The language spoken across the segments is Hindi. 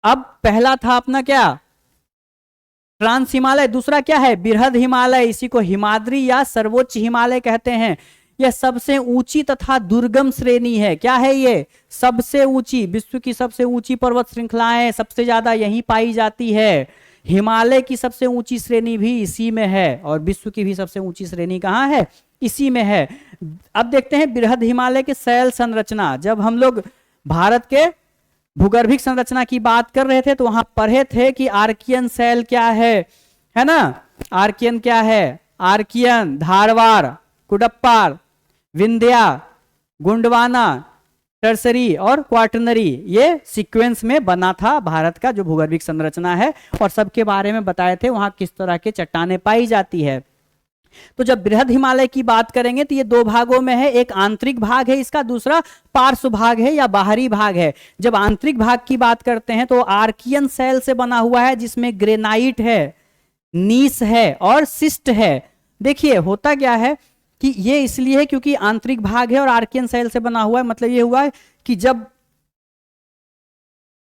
अब पहला था अपना क्या, ट्रांस हिमालय, दूसरा क्या है बृहद हिमालय, इसी को हिमाद्री या सर्वोच्च हिमालय कहते हैं। यह सबसे ऊंची तथा दुर्गम श्रेणी है। क्या है ये, सबसे ऊंची, विश्व की सबसे ऊंची पर्वत श्रृंखलाएं सबसे ज्यादा यहीं पाई जाती है। हिमालय की सबसे ऊंची श्रेणी भी इसी में है और विश्व की भी सबसे ऊंची श्रेणी कहाँ है, इसी में है। अब देखते हैं बृहद हिमालय के शैल संरचना। जब हम लोग भारत के भूगर्भिक संरचना की बात कर रहे थे तो वहां पढ़े थे कि आर्कियन शैल क्या है ना। आर्कियन क्या है, आर्कियन, धारवाड़, कुडप्पार, विंध्या, गुंडवाना, टर्सरी और क्वार्टनरी, ये सीक्वेंस में बना था भारत का जो भूगर्भिक संरचना है, और सबके बारे में बताए थे वहां किस तरह के चट्टानें पाई जाती है। तो जब बृहद हिमालय की बात करेंगे तो ये दो भागों में है, एक आंतरिक भाग है इसका, दूसरा पार्श्व भाग है या बाहरी भाग है। जब आंतरिक भाग की बात करते हैं तो आर्कियन शैल से बना हुआ है जिसमें ग्रेनाइट है, नीस है और सिस्ट है। देखिए होता क्या है कि ये इसलिए है क्योंकि आंतरिक भाग है और आर्कियन शैल से बना हुआ है, मतलब ये हुआ है कि जब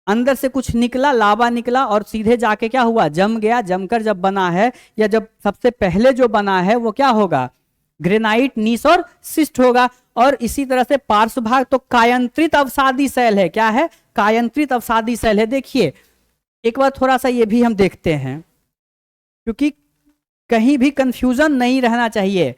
अंदर से कुछ निकला, लावा निकला और सीधे जाके क्या हुआ, जम गया, जमकर जब बना है या जब सबसे पहले जो बना है वो क्या होगा, ग्रेनाइट, नीस और सिस्ट होगा। और इसी तरह से पार्श्व भाग तो कायंत्रित अवसादी शैल है। क्या है, कायंत्रित अवसादी शैल है। देखिए एक बार थोड़ा सा ये भी हम देखते हैं क्योंकि कहीं भी कंफ्यूजन नहीं रहना चाहिए।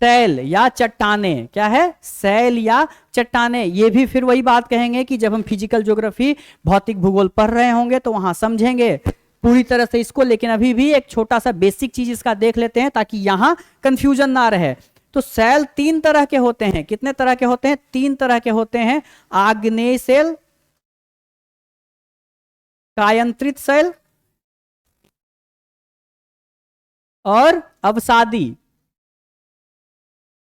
शैल या चट्टाने, क्या है, शैल या चट्टाने, ये भी फिर वही बात कहेंगे कि जब हम फिजिकल ज्योग्राफी भौतिक भूगोल पढ़ रहे होंगे तो वहां समझेंगे पूरी तरह से इसको, लेकिन अभी भी एक छोटा सा बेसिक चीज इसका देख लेते हैं ताकि यहां कंफ्यूजन ना रहे। तो शैल तीन तरह के होते हैं। कितने तरह के होते हैं, तीन तरह के होते हैं। आग्नेय शैल, कायंत्रित शैल और अवसादी।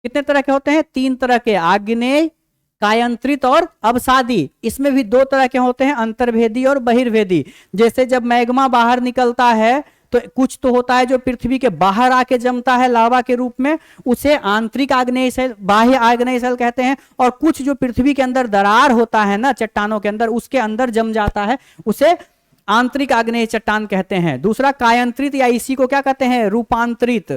कितने तरह के होते हैं, तीन तरह के, आग्नेय, कायंत्रित और अवसादी। इसमें भी दो तरह के होते हैं, अंतर्भेदी और बहिर्भेदी। जैसे जब मैग्मा बाहर निकलता है तो कुछ तो होता है जो पृथ्वी के बाहर आके जमता है लावा के रूप में, उसे आंतरिक आग्नेय शैल, बाह्य आग्नेय शैल कहते हैं। और कुछ जो पृथ्वी के अंदर दरार होता है ना चट्टानों के अंदर, उसके अंदर जम जाता है, उसे आंतरिक आग्नेय चट्टान कहते हैं। दूसरा कायंत्रित या इसी को क्या कहते हैं, रूपांतरित,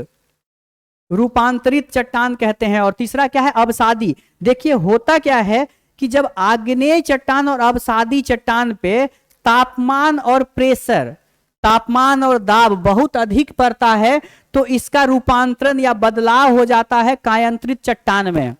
रूपांतरित चट्टान कहते हैं। और तीसरा क्या है, अवसादी। देखिए होता क्या है कि जब आग्नेय चट्टान और अवसादी चट्टान पे तापमान और प्रेशर, तापमान और दाब बहुत अधिक पड़ता है तो इसका रूपांतरण या बदलाव हो जाता है कायंत्रित चट्टान में।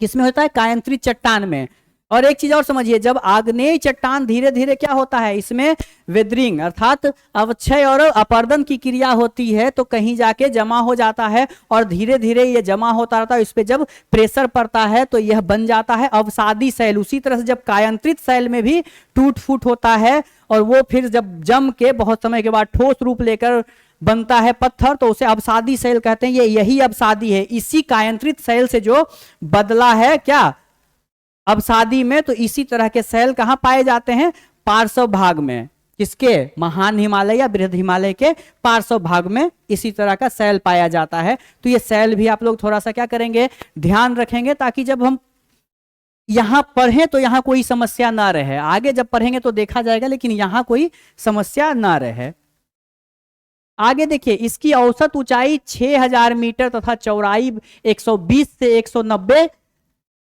किसमें होता है, कायंत्रित चट्टान में। और एक चीज और समझिए, जब आग्नेय चट्टान धीरे धीरे क्या होता है, इसमें वेदरिंग अर्थात अवक्षय और अपर्दन की क्रिया होती है तो कहीं जाके जमा हो जाता है और धीरे धीरे ये जमा होता रहता है। इस पे जब प्रेशर पड़ता है तो यह बन जाता है अवसादी शैल। उसी तरह से जब कायंत्रित शैल में भी टूट फूट होता है और वो फिर जब जम के बहुत समय के बाद ठोस रूप लेकर बनता है पत्थर तो उसे अवसादी शैल कहते हैं। ये यही अवसादी है, इसी कायंत्रित शैल से जो बदला है क्या अवसादी में। तो इसी तरह के शैल कहां पाए जाते हैं, पार्श्व भाग में। किसके, महान हिमालय या बृहद हिमालय के पार्श्व भाग में इसी तरह का शैल पाया जाता है। तो ये शैल भी आप लोग थोड़ा सा क्या करेंगे, ध्यान रखेंगे ताकि जब हम यहां पढ़ें तो यहां कोई समस्या ना रहे। आगे जब पढ़ेंगे तो देखा जाएगा, लेकिन यहां कोई समस्या ना रहे। आगे देखिए, इसकी औसत ऊंचाई 6000 मीटर तथा चौड़ाई 120 से 190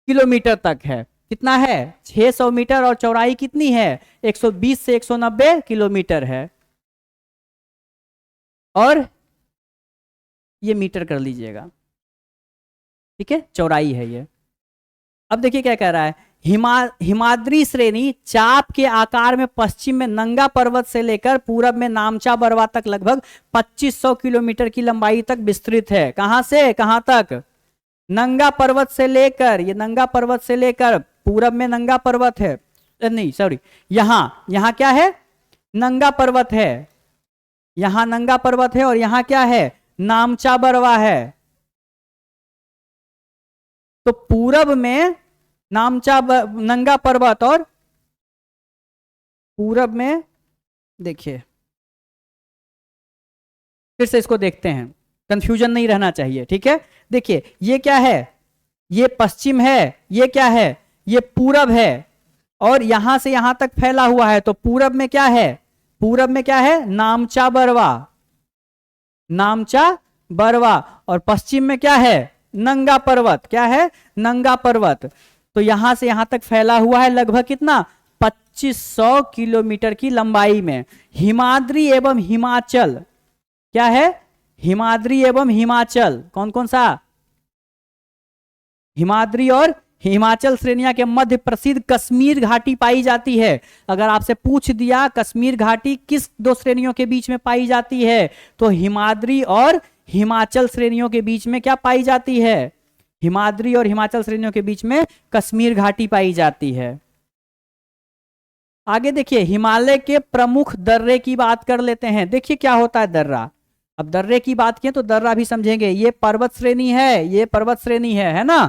किलोमीटर तक है। कितना है, 600 मीटर, और चौड़ाई कितनी है, 120 से 190 किलोमीटर है। और ये मीटर कर लीजिएगा, ठीक है, चौड़ाई है ये। अब देखिए क्या कह रहा है, हिमाद्री श्रेणी चाप के आकार में पश्चिम में नंगा पर्वत से लेकर पूरब में नामचा बरवा तक लगभग 2500 किलोमीटर की लंबाई तक विस्तृत है। कहां से कहां तक, नंगा पर्वत से लेकर, ये नंगा पर्वत से लेकर, पूरब में नंगा पर्वत है, नहीं सॉरी, यहां क्या है, नंगा पर्वत है, यहां नंगा पर्वत है और यहां क्या है, नामचा बरवा है। तो पूरब में नंगा पर्वत और पूरब में, देखिए फिर से इसको देखते हैं, कंफ्यूजन नहीं रहना चाहिए, ठीक है। देखिए ये क्या है, ये पश्चिम है, ये क्या है, ये पूरब है, और यहां से यहां तक फैला हुआ है। तो पूरब में क्या है, पूरब में क्या है, नामचा बरवा, नामचा बरवा। और पश्चिम में क्या है, नंगा पर्वत, क्या है, नंगा पर्वत। तो यहां से यहां तक फैला हुआ है लगभग कितना, 2500 किलोमीटर की लंबाई में। हिमाद्री एवं हिमाचल, क्या है, हिमाद्री एवं हिमाचल, कौन कौन सा, हिमाद्री और हिमाचल श्रेणियां के मध्य प्रसिद्ध कश्मीर घाटी पाई जाती है। अगर आपसे पूछ दिया कश्मीर घाटी किस दो श्रेणियों के बीच में पाई जाती है, तो हिमाद्री और हिमाचल श्रेणियों के बीच में क्या पाई जाती है, हिमाद्री और हिमाचल श्रेणियों के बीच में कश्मीर घाटी पाई जाती है। आगे देखिए, हिमालय के प्रमुख दर्रे की बात कर लेते हैं। देखिए क्या होता है दर्रा। अब दर्रे की बात किए तो दर्रा भी समझेंगे। ये पर्वत श्रेणी है, ये पर्वत श्रेणी है ना।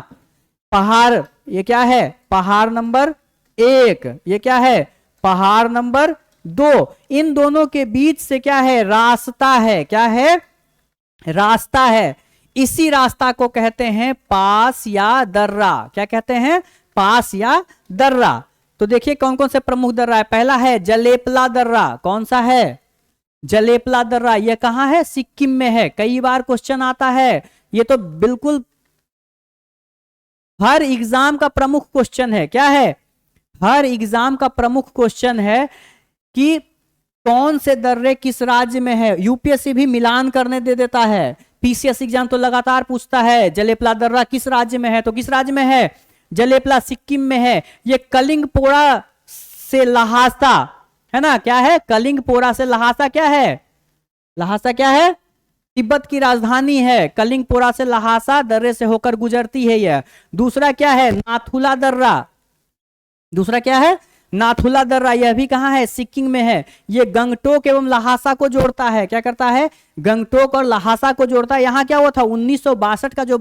पहाड़, ये क्या है, पहाड़ नंबर 1, ये क्या है, पहाड़ नंबर 2। इन दोनों के बीच से क्या है, रास्ता है, क्या है, रास्ता है। इसी रास्ता को कहते हैं पास या दर्रा। क्या कहते हैं, पास या दर्रा। तो देखिए कौन कौन से प्रमुख दर्रा है। पहला है जलेपला दर्रा, कौन सा है, जलेपला दर्रा। यह कहां है, सिक्किम में है। कई बार क्वेश्चन आता है, ये तो बिल्कुल हर एग्जाम का प्रमुख क्वेश्चन है। क्या है, हर एग्जाम का प्रमुख क्वेश्चन है कि कौन से दर्रे किस राज्य में है। यूपीएससी भी मिलान करने दे देता है। पीसीएस एग्जाम तो लगातार पूछता है जलेपला दर्रा किस राज्य में है, तो किस राज्य में है, जलेपला सिक्किम में है। ये कलिंगपोरा से लहासा है ना, क्या है, कलिंगपोरा से लहासा, क्या है, लहासा क्या है, तिब्बत की राजधानी है। कलिंगपोरा से लहासा दर्रे से होकर गुजरती है यह। दूसरा क्या है, नाथुला दर्रा, दूसरा क्या है, नाथुला दर्रा। यह भी कहां है, सिक्किम में है। यह गंगटोक एवं लहासा को जोड़ता है। क्या करता है, गंगटोक और लहासा को जोड़ता है। यहां क्या हुआ था, 1962 का जो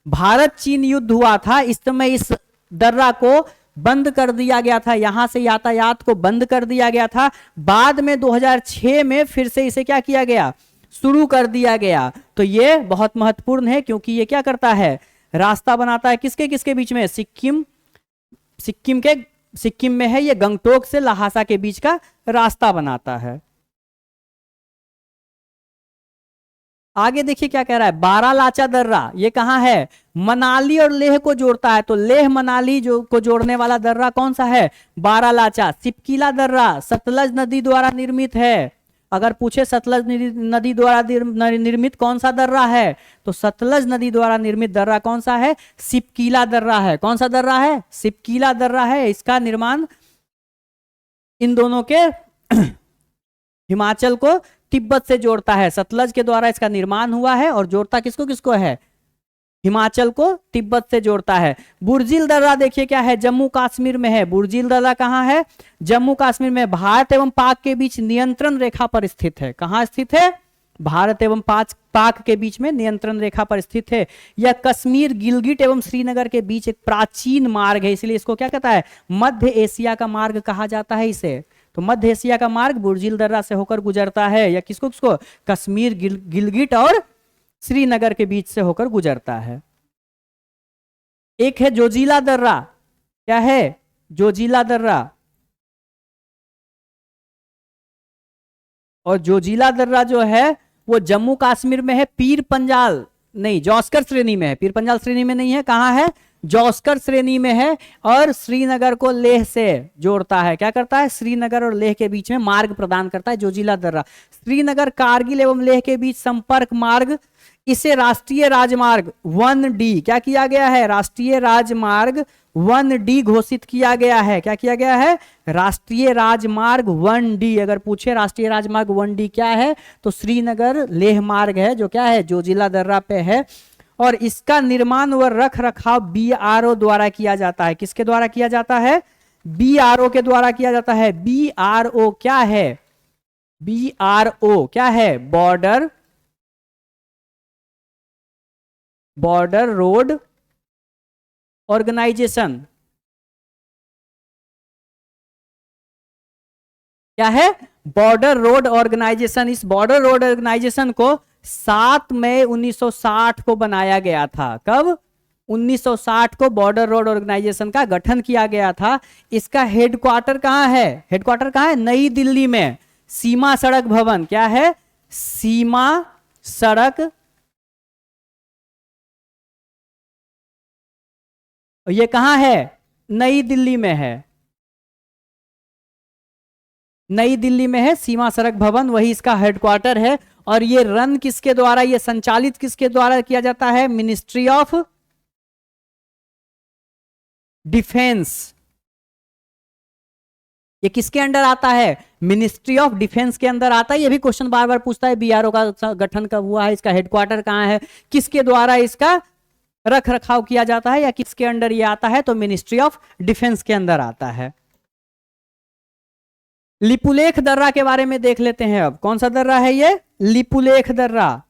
भारत चीन युद्ध हुआ था, इस समय इस दर्रा को बंद कर दिया गया था, यहां से यातायात को बंद कर दिया गया था। बाद में 2006 में फिर से इसे क्या किया गया, शुरू कर दिया गया। तो ये बहुत महत्वपूर्ण है क्योंकि ये क्या करता है, रास्ता बनाता है किसके किसके बीच में, सिक्किम, सिक्किम में है ये, गंगटोक से लहासा के बीच का रास्ता बनाता है। आगे देखिए क्या कह रहा है, बारालाचा दर्रा, ये कहां है, मनाली और लेह को जोड़ता है। तो लेह मनाली जो को जोड़ने वाला दर्रा कौन सा है, बारालाचा। सिपकीला दर्रा सतलज नदी द्वारा निर्मित है। अगर पूछे सतलज नदी द्वारा निर्मित कौन सा दर्रा है, तो सतलज नदी द्वारा निर्मित दर्रा कौन सा है, सिपकीला दर्रा है। कौन सा दर्रा है, सिपकीला दर्रा है। इसका निर्माण इन दोनों के हिमाचल को तिब्बत से जोड़ता है। सतलज के द्वारा इसका निर्माण हुआ है और जोड़ता किसको किसको है, हिमाचल को तिब्बत से जोड़ता है। बुर्जिल दर्रा देखिए क्या है, जम्मू कश्मीर में है। बुर्जिल दर्रा कहां है, जम्मू कश्मीर में। भारत एवं पाक के बीच नियंत्रण रेखा पर स्थित है। कहां स्थित है, भारत एवं पाक के बीच में नियंत्रण रेखा पर स्थित है। यह कश्मीर, गिलगिट एवं श्रीनगर के बीच एक प्राचीन मार्ग है, इसलिए इसको क्या कहता है, मध्य एशिया का मार्ग कहा जाता है इसे। तो मध्य एशिया का मार्ग बुर्जिल दर्रा से होकर गुजरता है। या किसको किसको, कश्मीर, गिलगिट और श्रीनगर के बीच से होकर गुजरता है। एक है जोजिला दर्रा, क्या है, जोजिला दर्रा। और जोजिला दर्रा जो है वो जम्मू कश्मीर में है, पीर पंजाल नहीं, जौस्कर श्रेणी में है। पीर पंजाल श्रेणी में नहीं है, कहां है, जौस्कर श्रेणी में है। और श्रीनगर को लेह से जोड़ता है। क्या करता है, श्रीनगर और लेह के बीच में मार्ग प्रदान करता है जोजिला दर्रा। श्रीनगर, कारगिल एवं लेह के बीच संपर्क मार्ग, इसे राष्ट्रीय राजमार्ग 1D क्या किया गया है, राष्ट्रीय राजमार्ग 1D घोषित किया गया है। क्या किया गया है, राष्ट्रीय राजमार्ग 1D। अगर पूछे राष्ट्रीय राजमार्ग 1D क्या है, तो श्रीनगर लेह मार्ग है, जो क्या है, जोजिला दर्रा पे है। और इसका निर्माण व रख रखाव BRO द्वारा किया जाता है। किसके द्वारा किया जाता है, BRO के द्वारा किया जाता है। BRO क्या है, BRO क्या है, बॉर्डर रोड ऑर्गेनाइजेशन। क्या है, बॉर्डर रोड ऑर्गेनाइजेशन। इस बॉर्डर रोड ऑर्गेनाइजेशन को 7 मई 1960 को बनाया गया था। कब, 1960 को बॉर्डर रोड ऑर्गेनाइजेशन का गठन किया गया था। इसका हेडक्वार्टर कहाँ है? हेडक्वार्टर कहाँ है? नई दिल्ली में। सीमा सड़क भवन, क्या है? सीमा सड़क, ये कहाँ है? नई दिल्ली में है। नई दिल्ली में है सीमा सड़क भवन, वही इसका हेडक्वार्टर है। और ये रन किसके द्वारा, ये संचालित किसके द्वारा किया जाता है? Ministry of defence. ये किसके अंडर आता है? मिनिस्ट्री ऑफ डिफेंस के अंदर आता है। ये भी क्वेश्चन बार बार पूछता है, बीआरओ का गठन कब हुआ है, इसका हेडक्वार्टर कहाँ है, किसके द्वारा इसका रख रखाव किया जाता है, या किसके अंडर ये आता है? तो मिनिस्ट्री ऑफ डिफेंस के अंदर आता है। लिपुलेख दर्रा के बारे में देख लेते हैं अब। कौन सा दर्रा है ये? लिपुलेख दर्रा।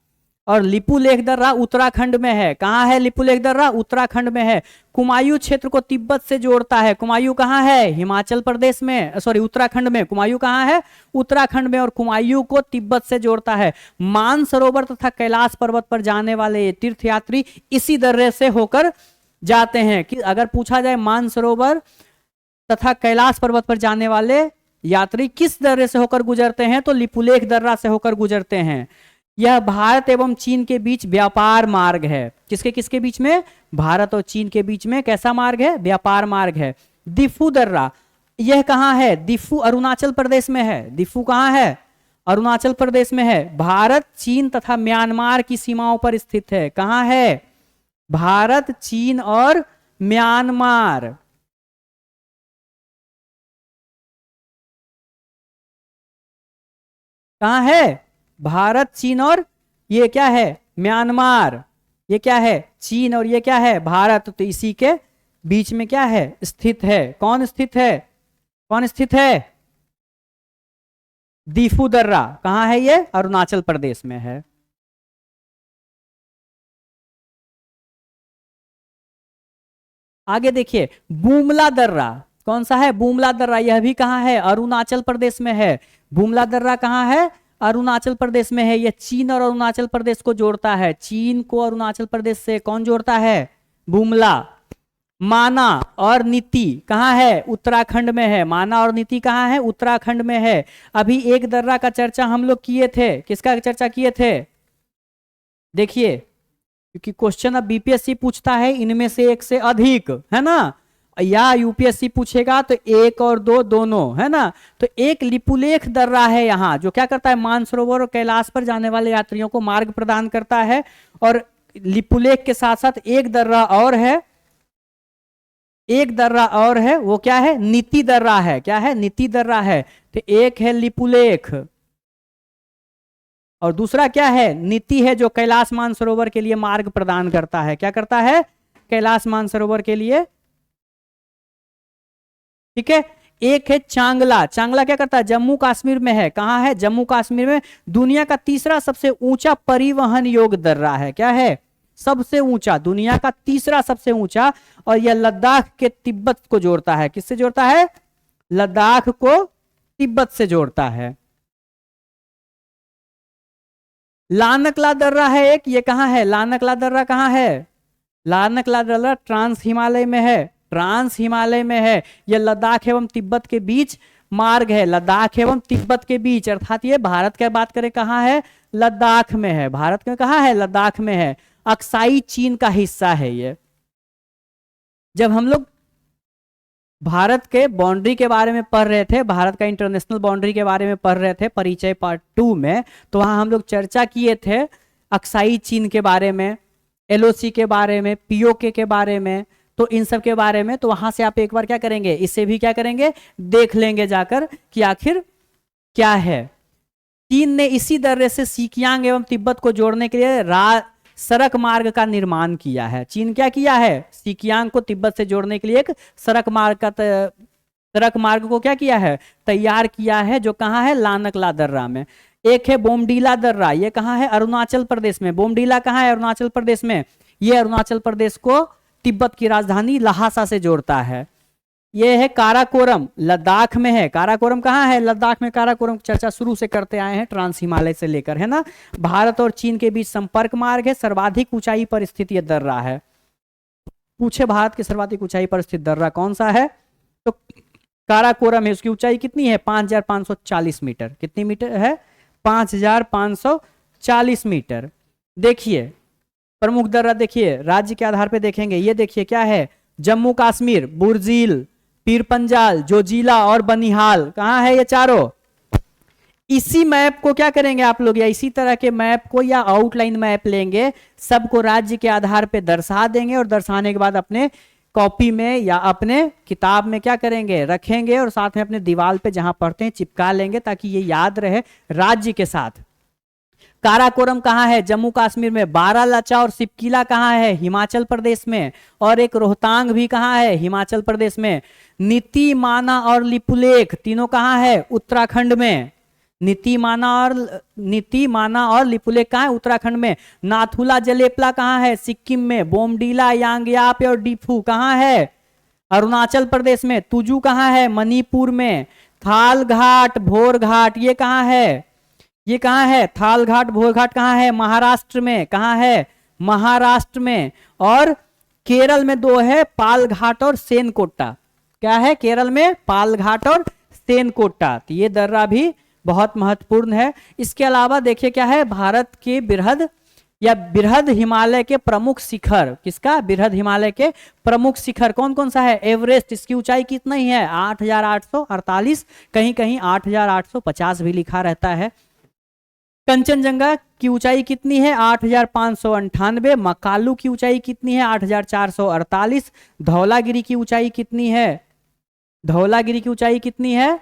और लिपुलेख दर्रा उत्तराखंड में है। कहाँ है लिपुलेख दर्रा? उत्तराखंड में है। कुमायूं क्षेत्र को तिब्बत से जोड़ता है। कुमायूं कहाँ है? हिमाचल प्रदेश में, सॉरी उत्तराखंड में। कुमायूं कहाँ है? उत्तराखंड में। और कुमायूं को तिब्बत से जोड़ता है। मानसरोवर तथा कैलाश पर्वत पर जाने वाले तीर्थयात्री इसी दर्रे से होकर जाते हैं। कि अगर पूछा जाए मानसरोवर तथा कैलाश पर्वत पर जाने वाले यात्री किस दर्रे से होकर गुजरते हैं, तो लिपुलेख दर्रा से होकर गुजरते हैं। यह भारत एवं चीन के बीच व्यापार मार्ग है। किसके किसके बीच में? भारत और चीन के बीच में कैसा मार्ग है? व्यापार मार्ग है। दिफू दर्रा, यह कहाँ है? दिफू अरुणाचल प्रदेश में है। दिफू कहाँ है? अरुणाचल प्रदेश में है। भारत, चीन तथा म्यांमार की सीमाओं पर स्थित है। कहाँ है? भारत, चीन और म्यांमार। कहाँ है? भारत, चीन और ये क्या है? म्यांमार। ये क्या है? चीन और ये क्या है? भारत। तो इसी के बीच में क्या है? स्थित है। कौन स्थित है? कौन स्थित है? दिफू दर्रा। कहाँ है ये? अरुणाचल प्रदेश में है। आगे देखिए, बुमला दर्रा। कौन सा है? बुमला दर्रा। यह भी कहाँ है? अरुणाचल प्रदेश में है। बुमला दर्रा कहाँ है? अरुणाचल प्रदेश में है। यह चीन और अरुणाचल प्रदेश को जोड़ता है। चीन को अरुणाचल प्रदेश से कौन जोड़ता है? बुमला। माना और नीति कहाँ है? उत्तराखंड में है। माना और नीति कहाँ है? उत्तराखंड में है। अभी एक दर्रा का चर्चा हम लोग किए थे। किसका चर्चा किए थे? देखिए, क्योंकि क्वेश्चन अब बीपीएससी पूछता है इनमें से एक से अधिक, है ना, या यूपीएससी पूछेगा तो एक और दो दोनों, है ना। तो एक लिपुलेख दर्रा है यहाँ, जो क्या करता है? मानसरोवर और कैलाश पर जाने वाले यात्रियों को मार्ग प्रदान करता है। और लिपुलेख के साथ साथ एक दर्रा और है, एक दर्रा और है। वो क्या है? नीति दर्रा है। क्या है? नीति दर्रा है। तो एक है लिपुलेख और दूसरा क्या है? नीति है, जो कैलाश मानसरोवर के लिए मार्ग प्रदान करता है। क्या करता है? कैलाश मानसरोवर के लिए। ठीक है। एक है चांगला। चांगला क्या करता है? जम्मू कश्मीर में है। कहाँ है? जम्मू कश्मीर में। दुनिया का तीसरा सबसे ऊंचा परिवहन योग्य दर्रा है। क्या है? सबसे ऊंचा, दुनिया का तीसरा सबसे ऊंचा। और यह लद्दाख के तिब्बत को जोड़ता है। किससे जोड़ता है? लद्दाख को तिब्बत से जोड़ता है। लानकला दर्रा है एक, ये कहाँ है? लानकला दर्रा कहाँ है? लानकला दर्रा ट्रांस हिमालय में है। ट्रांस हिमालय में है। यह लद्दाख एवं तिब्बत के बीच मार्ग है। लद्दाख एवं तिब्बत के बीच, अर्थात ये भारत की बात करें कहाँ है? लद्दाख में है। भारत में कहाँ है? लद्दाख में है। अक्साई चीन का हिस्सा है ये। जब हम लोग भारत के बाउंड्री के बारे में पढ़ रहे थे, भारत का इंटरनेशनल बाउंड्री के बारे में पढ़ रहे थे परिचय पार्ट 2 में, तो वहां हम लोग चर्चा किए थे अक्साई चीन के बारे में, एलओसी के बारे में, पीओके के बारे में, तो इन सब के बारे में। तो वहां से आप एक बार क्या करेंगे? इसे भी क्या करेंगे? देख लेंगे जाकर कि आखिर क्या है। चीन ने इसी दर्रे से सीकियांग एवं तिब्बत को जोड़ने के लिए सड़क मार्ग का निर्माण किया है। चीन क्या किया है? सीकियांग को तिब्बत से जोड़ने के लिए एक सड़क मार्ग को क्या किया है? तैयार किया है, जो कहाँ है? लानकला दर्रा में। एक है बोमडीला दर्रा। ये कहाँ है? अरुणाचल प्रदेश में। बोमडीला कहाँ है? अरुणाचल प्रदेश में। ये अरुणाचल प्रदेश को तिब्बत की राजधानी लहासा से जोड़ता है। ये है काराकोरम, लद्दाख में है। काराकोरम कहाँ है? लद्दाख में। काराकोरम की चर्चा शुरू से करते आए हैं, ट्रांस हिमालय से लेकर, है ना। भारत और चीन के बीच संपर्क मार्ग है। सर्वाधिक ऊंचाई पर स्थित यह दर्रा है। पूछे भारत की सर्वाधिक ऊंचाई पर स्थित दर्रा कौन सा है, तो काराकोरम है। उसकी ऊंचाई कितनी है, 5540 मीटर। कितनी मीटर है, 5540 मीटर। देखिए प्रमुख दर्रा, देखिए राज्य के आधार पे देखेंगे, ये देखिए क्या है, जम्मू कश्मीर, बुर्जील, पीर पंजाल, जोजिला और बनिहाल। कहाँ है ये चारों। इसी मैप को क्या करेंगे आप लोग, या इसी तरह के मैप को या आउटलाइन मैप लेंगे, सबको राज्य के आधार पे दर्शा देंगे और दर्शाने के बाद अपने कॉपी में या अपने किताब में क्या करेंगे, रखेंगे और साथ में अपने दीवार पे जहां पढ़ते हैं चिपका लेंगे ताकि ये याद रहे राज्य के साथ। काराकोरम कहाँ है, जम्मू कश्मीर में। बारालाचा और सिपकिला कहाँ है, हिमाचल प्रदेश में। और एक रोहतांग भी कहाँ है, हिमाचल प्रदेश में। नीति, माना और लिपुलेख तीनों कहाँ है, उत्तराखंड में। नीति माना और लिपुलेख कहाँ है, उत्तराखंड में। नाथुला जलेपला कहाँ है, सिक्किम में। बोमडीला, यांगयाप और डिफू कहाँ है, अरुणाचल प्रदेश में। तुजू कहाँ है, मणिपुर में। थाल घाट, भोर घाट ये कहाँ है, ये कहाँ है, थाल घाट भोर घाट कहाँ है, महाराष्ट्र में। कहाँ है, महाराष्ट्र में। और केरल में दो है, पाल घाट और सेनकोट्टा। क्या है, केरल में पाल घाट और सेनकोट्टा। तो ये दर्रा भी बहुत महत्वपूर्ण है। इसके अलावा देखिए क्या है, भारत के बृहद हिमालय के प्रमुख शिखर। किसका, बृहद हिमालय के प्रमुख शिखर कौन कौन सा है, एवरेस्ट। इसकी ऊंचाई कितनी है, 8848, कहीं कहीं 8850 भी लिखा रहता है। कंचनजंगा की ऊंचाई कितनी है, 8598। मकालू की ऊंचाई कितनी है, 8448। धौलागिरी की ऊंचाई कितनी है, धौलागिरी की ऊंचाई कितनी है,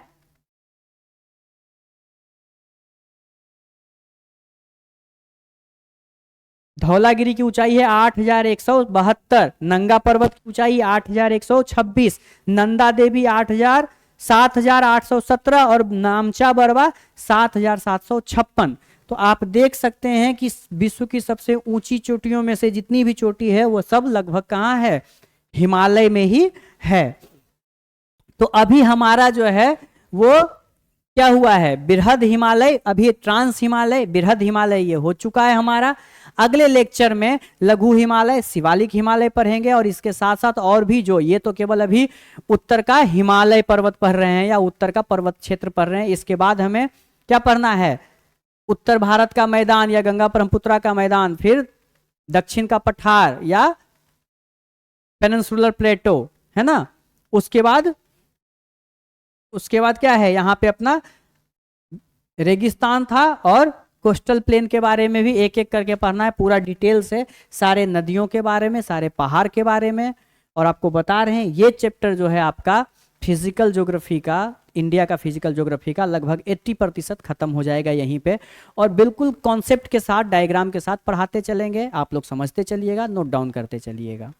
धौलागिरी की ऊंचाई है 8172। नंगा पर्वत की ऊंचाई 8126। नंदा देवी 7817 और नामचा बरवा 7756। तो आप देख सकते हैं कि विश्व की सबसे ऊंची चोटियों में से जितनी भी चोटी है वो सब लगभग कहाँ है, हिमालय में ही है। तो अभी हमारा जो है वो क्या हुआ है, बृहद हिमालय, अभी ट्रांस हिमालय, बृहद हिमालय ये हो चुका है हमारा। अगले लेक्चर में लघु हिमालय, शिवालिक हिमालय पढ़ेंगे और इसके साथ साथ और भी जो, ये तो केवल अभी उत्तर का हिमालय पर्वत पढ़ रहे हैं या उत्तर का पर्वत क्षेत्र पढ़ रहे हैं। इसके बाद हमें क्या पढ़ना है, उत्तर भारत का मैदान या गंगा ब्रह्मपुत्रा का मैदान, फिर दक्षिण का पठार या पेनिनसुलर प्लेटो, है ना। उसके बाद क्या है, यहाँ पे अपना रेगिस्तान था और कोस्टल प्लेन के बारे में भी एक एक करके पढ़ना है पूरा डिटेल से, सारे नदियों के बारे में, सारे पहाड़ के बारे में। और आपको बता रहे हैं ये चैप्टर जो है आपका फिजिकल ज्योग्राफी का, इंडिया का फिजिकल ज्योग्राफी का लगभग 80% खत्म हो जाएगा यहीं पे। और बिल्कुल कॉन्सेप्ट के साथ, डायग्राम के साथ पढ़ाते चलेंगे, आप लोग समझते चलिएगा, नोट डाउन करते चलिएगा।